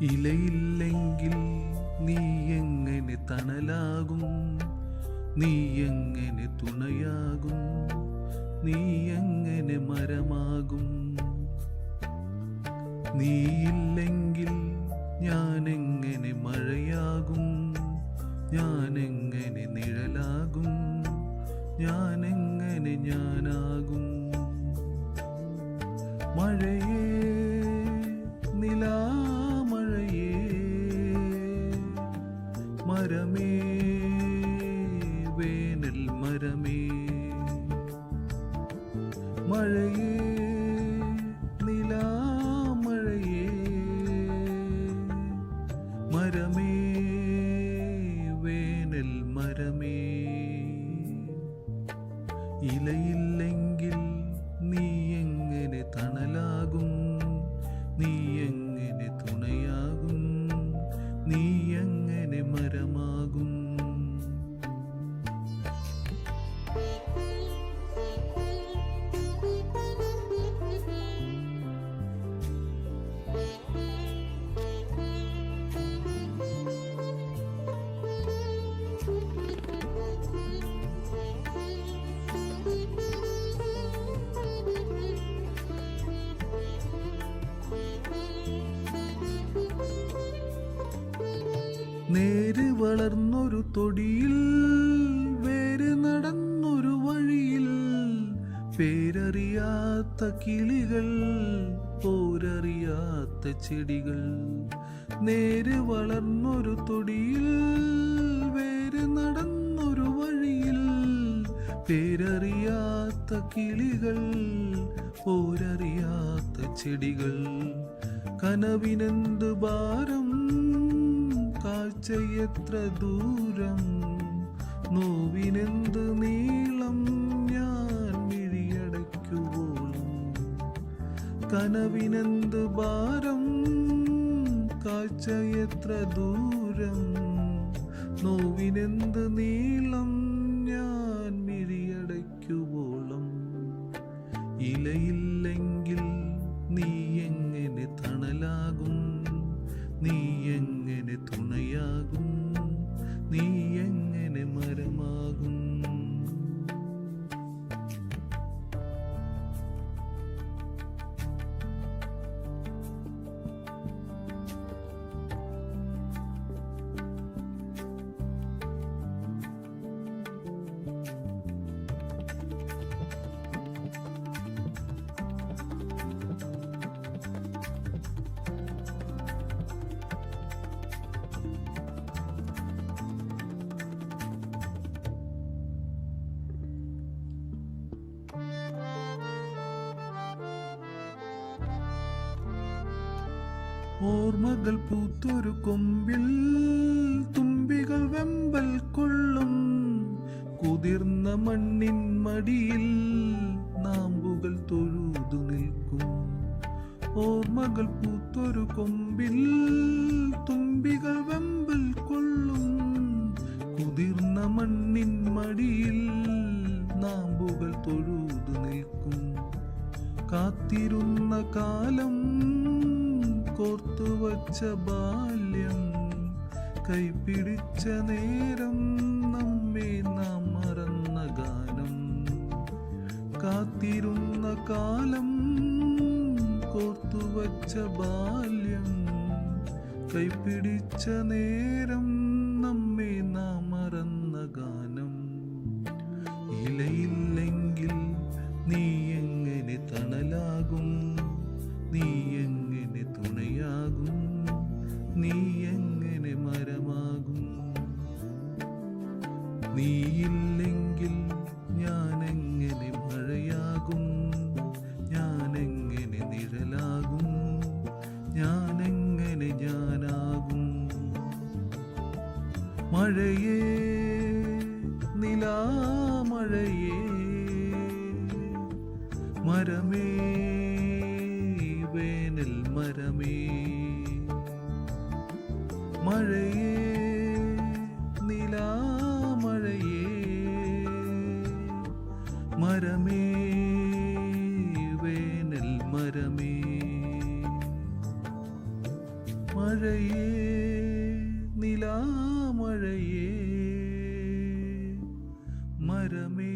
ഇലയില്ലെങ്കിൽ നീ എങ്ങനെ തണലാകും? നീ എങ്ങനെ തുണയാകും? നീ എങ്ങനെ മരമാകും? നീയില്ലെങ്കിൽ ഞാൻ എങ്ങനെ മഴയാകും? ഞാൻ എങ്ങനെ നിഴലാകും? ഞാൻ എങ്ങനെ ഞാനാകും? മഴയേ, നിലാമഴയേ, മരമേ, വേനൽ മരമേ. മഴയേ, നിലാമഴയേ, മരമേ, വേനൽ മരമേ. ഇലയില്ലെങ്കിൽ നീ എങ്ങനെ തണലാകും? നീ എങ്ങനെ തുണയാകും? നീ എങ്ങനെ മരമാകും? നേര് വളർന്നൊരു തൊടിയിൽ, വേര് നടന്നൊരു വഴിയിൽ, പേരറിയാത്ത കിളികൾ, പോരറിയാത്ത ചെടികൾ. നേര് വളർന്നൊരു തൊടിയിൽ, വേര് നടന്നൊരു വഴിയിൽ, പേരറിയാത്ത കിളികൾ, പോരറിയാത്ത ചെടികൾ. കനവിനെന്ത് ഭാരം, കാഴ്ചയെത്ര ദൂരം, നോവിനെന്ത് നീളം, ഞാൻ മിഴിയടയ്ക്കുവോളം. കനവിനെന്ത് ഭാരം, കാഴ്ചയെത്ര ദൂരം, നോവിനെന്ത് നീളം, ഞാൻ മിഴിയടയ്ക്കുവോളം. ഇലയില്ലെങ്കിൽ നീ എങ്ങനെ തണലാകും? നീ എങ്ങനെ തുണയാകും? നീ എങ്ങനെ മരമാകും? ഓർമ്മകൾ പൂത്തൊരു കൊമ്പിൽ, തുമ്പികൾ വെമ്പൽ കൊള്ളും, കുതിർന്ന മണ്ണിൻ മടിയിൽ നാമ്പുകൾ തൊഴുതു നിൽക്കും. ഓർമ്മകൾ പൂത്തൊരു കൊമ്പിൽ, തുമ്പികൾ വെമ്പൽ കൊള്ളും, കുതിർന്ന മണ്ണിൻ മടിയിൽ നാമ്പുകൾ തൊഴുതു നിൽക്കും. കാത്തിരുന്ന കാലം, കോർത്തുവച്ച ബാല്യം, കൈപിടിച്ച നേരം, നമ്മെ നാം മറന്ന ഗാനം. കാത്തിരുന്ന കാലം, കോർത്തുവച്ച ബാല്യം, കൈപിടിച്ച നേരം, നമ്മെ നാം മറന്ന ഗാനം. ഇലയില്ലെങ്കിൽ നീ എങ്ങനെ തണലാകും? നീ എങ്ങനെ തുണയാകും? നീ എങ്ങനെ മരമാകും? നീയില്ലെങ്കിൽ ഞാൻ എങ്ങനെ മഴയാകും? ഞാൻ എങ്ങനെ നിഴലാകും? ഞാൻ എങ്ങനെ ഞാനാകും? മഴയേ, നിലാമഴയേ, മരമേ, വേനൽ മരമേ. മഴയേ, നിലാമഴയേ, മരമേ, വേനൽ മരമേ. മഴയേ നിലാമഴയേ മരമേ